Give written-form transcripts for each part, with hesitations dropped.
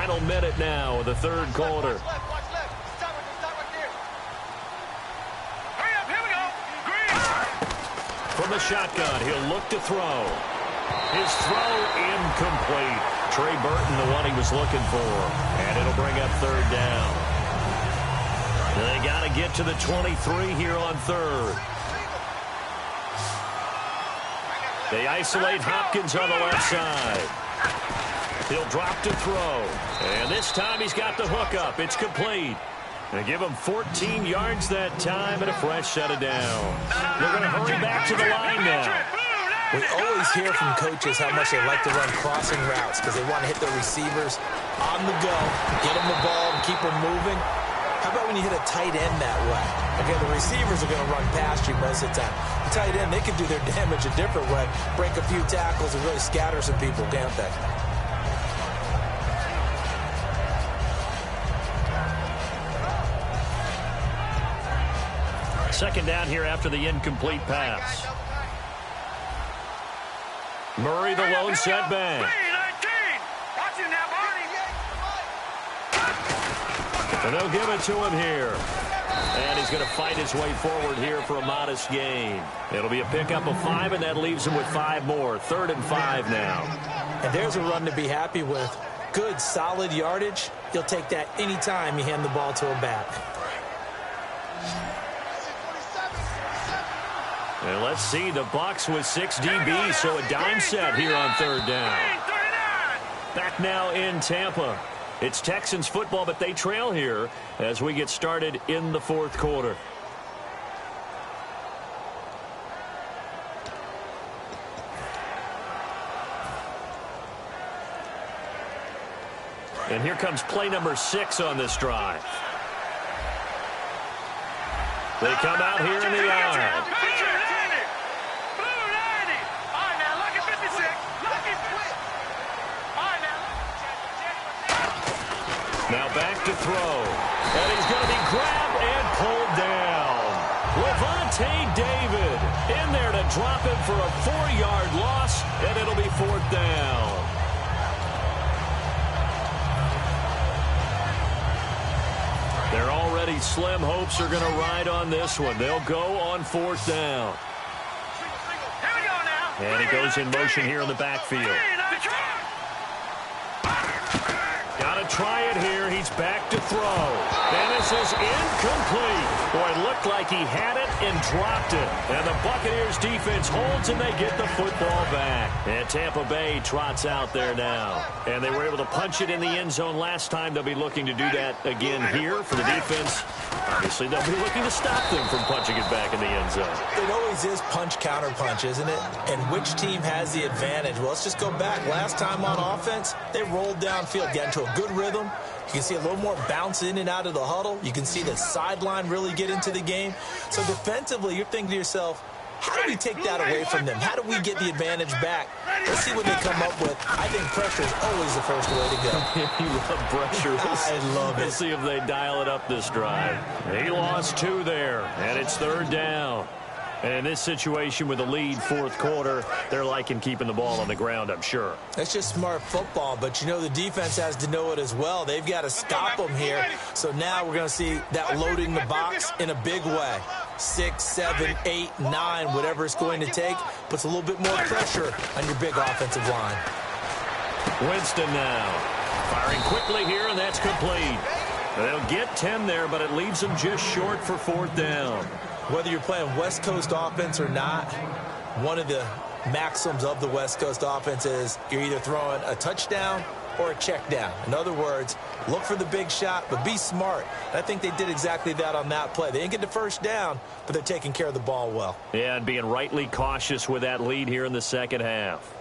Final minute now of the third quarter. From the shotgun, he'll look to throw. His throw incomplete. Trey Burton, the one he was looking for. And it'll bring up third down. They got to get to the 23 here on third. They isolate Hopkins on the left side. He'll drop to throw. And this time he's got the hook up. It's complete. They give him 14 yards that time and a fresh set of down. They're going to hurry back to the line now. We always hear from coaches how much they like to run crossing routes because they want to hit their receivers on the go, get them the ball, and keep them moving. How about when you hit a tight end that way? Okay, the receivers are going to run past you most of the time. The tight end, they can do their damage a different way, break a few tackles, and really scatter some people, can't they? Second down here after the incomplete pass. Murray, the lone setback. And they'll give it to him here. And he's going to fight his way forward here for a modest gain. It'll be a pickup of 5, and that leaves him with 5 more. 3rd and 5 now. And there's a run to be happy with. Good, solid yardage. You'll take that anytime you hand the ball to a back. And let's see, the Bucs with 6 DBs, so a dime set here on third down. Back now in Tampa. It's Texans football, but they trail here as we get started in the fourth quarter. And here comes play number 6 on this drive. They come out here in the eye. Now back to throw. And he's going to be grabbed and pulled down. Levante David in there to drop him for a 4-yard loss, and it'll be 4th down. Their already slim hopes are going to ride on this one. They'll go on 4th down. And he goes in motion here in the backfield. Got to try it here. He's back to throw. And this is incomplete. Boy, it looked like he had it and dropped it. And the Buccaneers defense holds, and they get the football back. And Tampa Bay trots out there now. And they were able to punch it in the end zone last time. They'll be looking to do that again here for the defense. Obviously, they'll be looking to stop them from punching it back in the end zone. It always is punch-counter-punch, isn't it? And which team has the advantage? Well, let's just go back. Last time on offense, they rolled downfield, got into a good rhythm. You can see a little more bounce in and out of the huddle. You can see the sideline really get into the game. So defensively, you're thinking to yourself, how do we take that away from them? How do we get the advantage back? Let's see what they come up with. I think pressure is always the first way to go. You love pressure. I love it. Let's see if they dial it up this drive. He lost 2 there, and it's 3rd down. And in this situation with the lead, 4th quarter, they're liking keeping the ball on the ground, I'm sure. That's just smart football, but you know the defense has to know it as well. They've got to stop them here. So now we're going to see that loading the box in a big way. 6, 7, 8, 9, whatever it's going to take, puts a little bit more pressure on your big offensive line. Winston now. Firing quickly here, and that's complete. They'll get 10 there, but it leaves them just short for 4th down. Whether you're playing West Coast offense or not, one of the maxims of the West Coast offense is you're either throwing a touchdown or a check down. In other words, look for the big shot, but be smart. And I think they did exactly that on that play. They didn't get the first down, but they're taking care of the ball well. Yeah, and being rightly cautious with that lead here in the second half.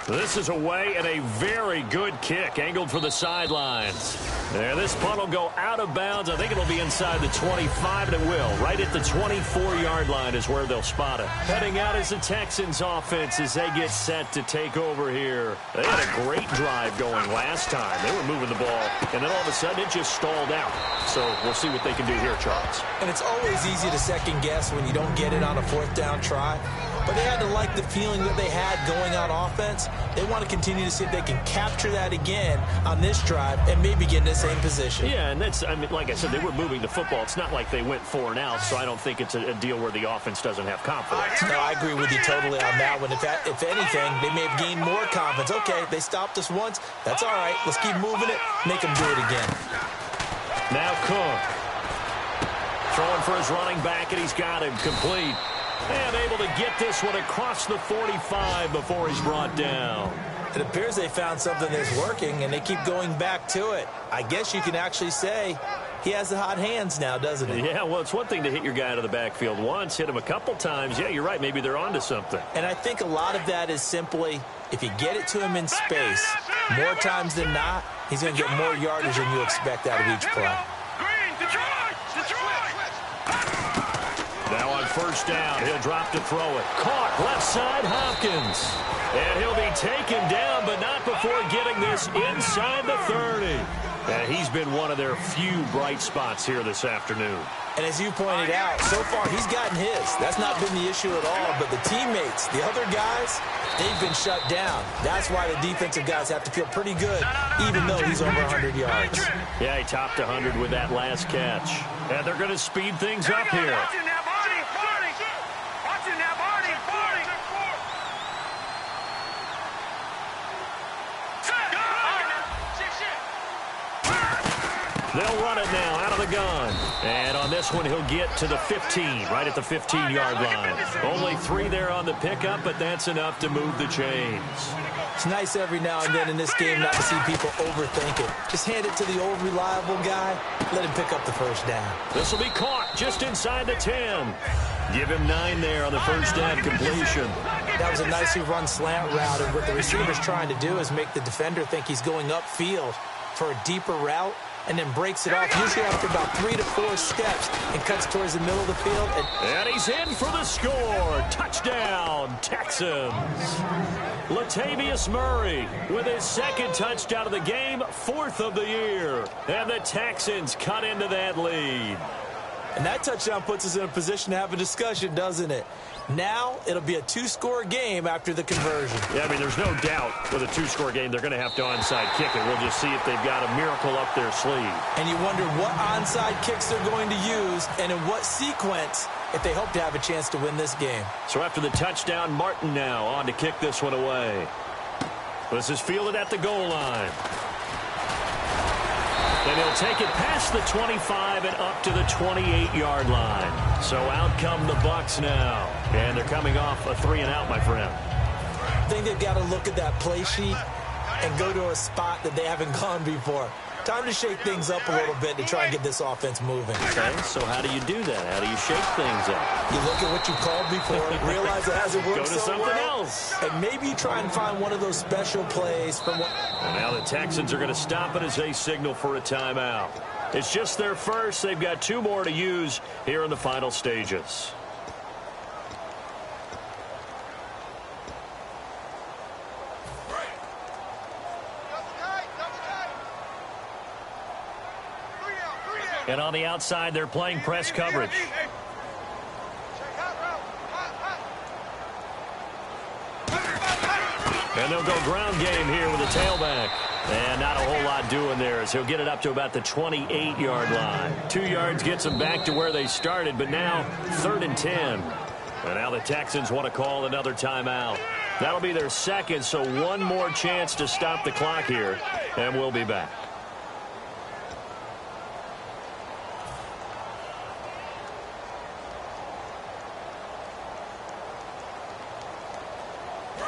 This is away and a very good kick angled for the sidelines. There, this punt will go out of bounds. I think it'll be inside the 25, and it will. Right at the 24-yard line is where they'll spot it. Heading out is the Texans offense as they get set to take over here. They had a great drive going last time. They were moving the ball, and then all of a sudden it just stalled out. So we'll see what they can do here, Charles. And it's always easy to second guess when you don't get it on a 4th down try. but they had to like the feeling that they had going on offense. They want to continue to see if they can capture that again on this drive and maybe get in the same position. Yeah, and that's, I mean, like I said, they were moving the football. It's not like they went 4 and out, so I don't think it's a deal where the offense doesn't have confidence. No, I agree with you totally on that one. If anything, they may have gained more confidence. Okay, they stopped us once. That's all right. Let's keep moving it. Make them do it again. Now Cook. Throwing for his running back, and he's got him complete. And able to get this one across the 45 before he's brought down. It appears they found something that's working, and they keep going back to it. I guess you can actually say he has the hot hands now, doesn't he? Yeah, well, it's one thing to hit your guy out of the backfield once, hit him a couple times. Yeah, you're right. Maybe they're onto something. And I think a lot of that is simply if you get it to him in space, more times than not, he's going to get more yardage than you expect out of each play. Now on first down, he'll drop to throw it. Caught left side, Hopkins. And he'll be taken down, but not before getting this inside the 30. And he's been one of their few bright spots here this afternoon. And as you pointed out, so far he's gotten his. That's not been the issue at all. But the teammates, the other guys, they've been shut down. That's why the defensive guys have to feel pretty good, even though he's over 100 yards. Yeah, he topped 100 with that last catch. And they're going to speed things up here. They'll run it now out of the gun. And on this one, he'll get to the 15, right at the 15-yard line. Only 3 there on the pickup, but that's enough to move the chains. It's nice every now and then in this game not to see people overthink it. Just hand it to the old reliable guy. Let him pick up the first down. This will be caught just inside the 10. Give him 9 there on the first down completion. That was a nicely run slant route, and what the receiver's trying to do is make the defender think he's going upfield for a deeper route, and then breaks it off, usually after about 3 to 4 steps, and cuts towards the middle of the field. And he's in for the score. Touchdown, Texans. Latavius Murray with his second touchdown of the game, 4th of the year. And the Texans cut into that lead. And that touchdown puts us in a position to have a discussion, doesn't it? Now it'll be a 2-score game after the conversion. Yeah, I mean, there's no doubt with a 2-score game they're going to have to onside kick it. We'll just see if they've got a miracle up their sleeve. And you wonder what onside kicks they're going to use and in what sequence if they hope to have a chance to win this game. So after the touchdown, Martin now on to kick this one away. This is fielded at the goal line. And he'll take it past the 25 and up to the 28-yard line. So out come the Bucs now. And they're coming off a 3-and-out, my friend. I think they've got to look at that play sheet and go to a spot that they haven't gone before. Time to shake things up a little bit to try and get this offense moving. Okay, so how do you do that? How do you shake things up? You look at what you called before, realize it hasn't worked so well. Go to something else. And maybe you try and find one of those special plays from what... And now the Texans are going to stop it as they signal for a timeout. It's just their first. They've got 2 more to use here in the final stages. And on the outside, they're playing press coverage. And they'll go ground game here with a tailback. And not a whole lot doing there as he'll get it up to about the 28-yard line. 2 yards gets them back to where they started, but now 3rd and 10. And now the Texans want to call another timeout. That'll be their second, so one more chance to stop the clock here, and we'll be back.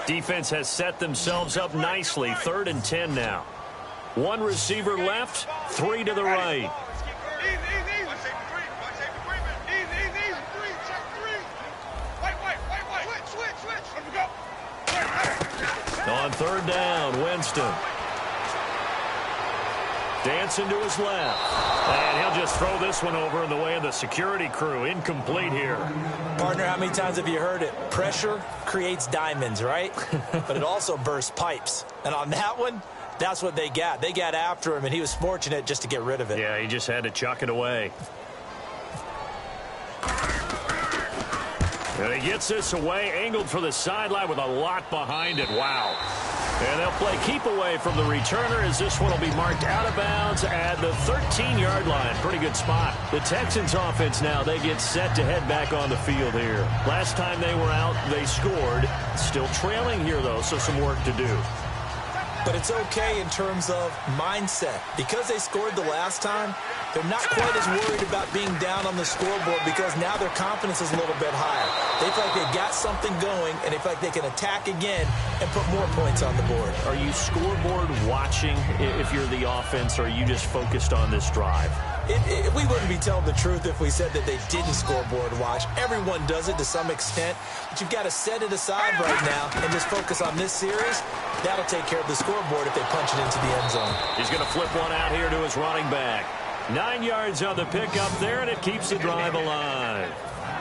Defense has set themselves up nicely. 3rd and 10 now. 1 receiver left, 3 to the right. On 3rd down, Winston. Dancing to his left. And he'll just throw this one over in the way of the security crew. Incomplete here. Partner, how many times have you heard it? Pressure creates diamonds, right? But it also bursts pipes. And on that one, that's what they got. They got after him, and he was fortunate just to get rid of it. Yeah, he just had to chuck it away. And he gets this away, angled for the sideline with a lot behind it. Wow. And they'll play keep away from the returner as this one will be marked out of bounds at the 13-yard line. Pretty good spot. The Texans offense now, they get set to head back on the field here. Last time they were out, they scored. Still trailing here, though, so some work to do. But it's okay in terms of mindset. Because they scored the last time, they're not quite as worried about being down on the scoreboard because now their confidence is a little bit higher. They feel like they've got something going, and they feel like they can attack again and put more points on the board. Are you scoreboard watching if you're the offense, or are you just focused on this drive? We wouldn't be telling the truth if we said that they didn't scoreboard watch. Everyone does it to some extent, but you've got to set it aside right now and just focus on this series. That'll take care of the scoreboard if they punch it into the end zone. He's going to flip one out here to his running back. 9 yards on the pickup there, and it keeps the drive alive.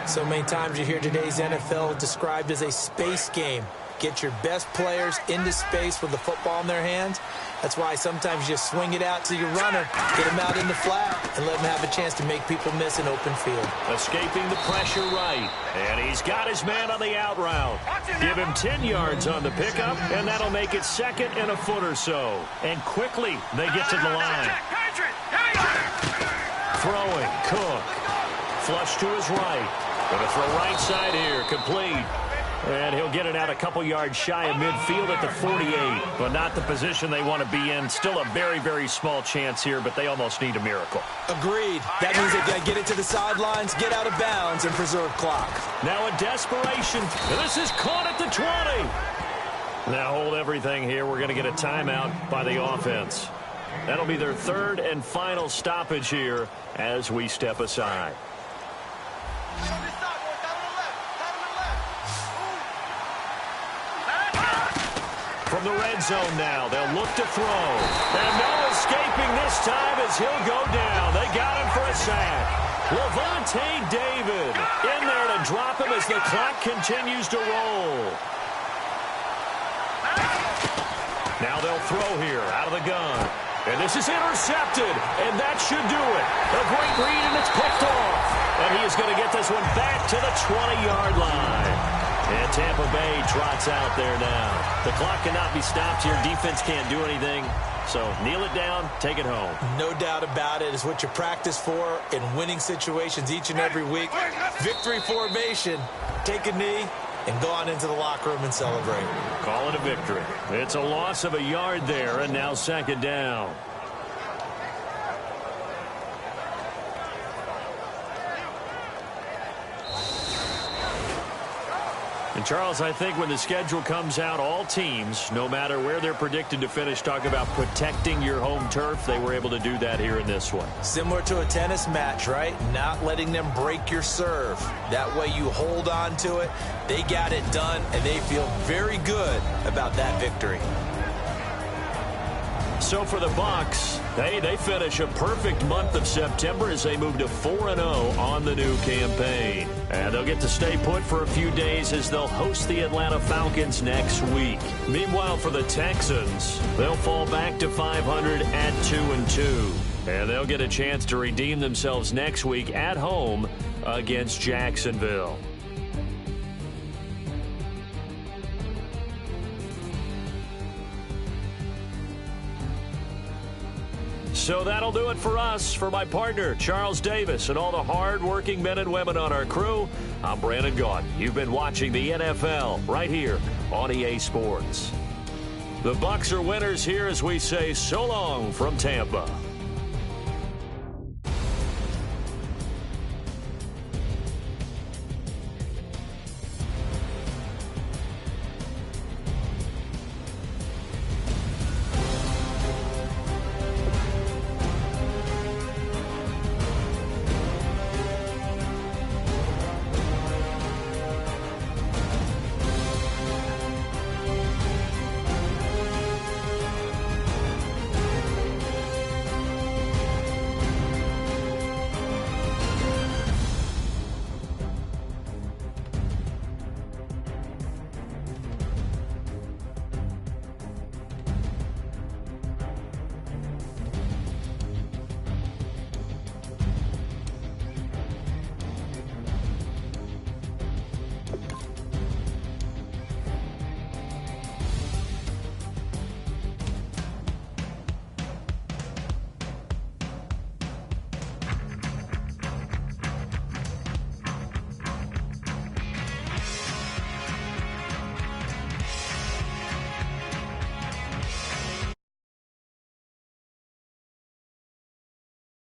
So many times you hear today's NFL described as a space game. Get your best players into space with the football in their hands. That's why sometimes you just swing it out to your runner, get him out in the flat, and let him have a chance to make people miss an open field. Escaping the pressure right, and he's got his man on the out route. Give him 10 yards on the pickup, and that'll make it second and a foot or so. And quickly, they get to the line. Throwing, Cook. Flush to his right. Going to throw right side here, complete. And he'll get it out a couple yards shy of midfield at the 48, but not the position they want to be in. Still a very, very small chance here, but they almost need a miracle. Agreed. That means they've got to get it to the sidelines, get out of bounds, and preserve clock. Now a desperation. And this is caught at the 20. Now hold everything here. We're going to get a timeout by the offense. That'll be their third and final stoppage here as we step aside. From the red zone now, they'll look to throw. And no escaping this time as he'll go down. They got him for a sack. Levante David in there to drop him as the clock continues to roll. Now they'll throw here out of the gun. And this is intercepted, and that should do it. A great read, and it's picked off. And he is going to get this one back to the 20-yard line. And Tampa Bay trots out there now. The clock cannot be stopped here. Defense can't do anything. So kneel it down, take it home. No doubt about it. It's what you practice for in winning situations each and every week. Victory formation. Take a knee and go on into the locker room and celebrate. Call it a victory. It's a loss of a yard there, and now second down. And Charles, I think when the schedule comes out, all teams, no matter where they're predicted to finish, talk about protecting your home turf. They were able to do that here in this one. Similar to a tennis match, right? Not letting them break your serve. That way you hold on to it. They got it done, and they feel very good about that victory. So for the Bucs, they finish a perfect month of September as they move to 4-0 on the new campaign. And they'll get to stay put for a few days as they'll host the Atlanta Falcons next week. Meanwhile, for the Texans, they'll fall back to 500 at 2-2. And they'll get a chance to redeem themselves next week at home against Jacksonville. So that'll do it for us. For my partner, Charles Davis, and all the hard-working men and women on our crew, I'm Brandon Gaudin. You've been watching the NFL right here on EA Sports. The Bucs are winners here as we say so long from Tampa.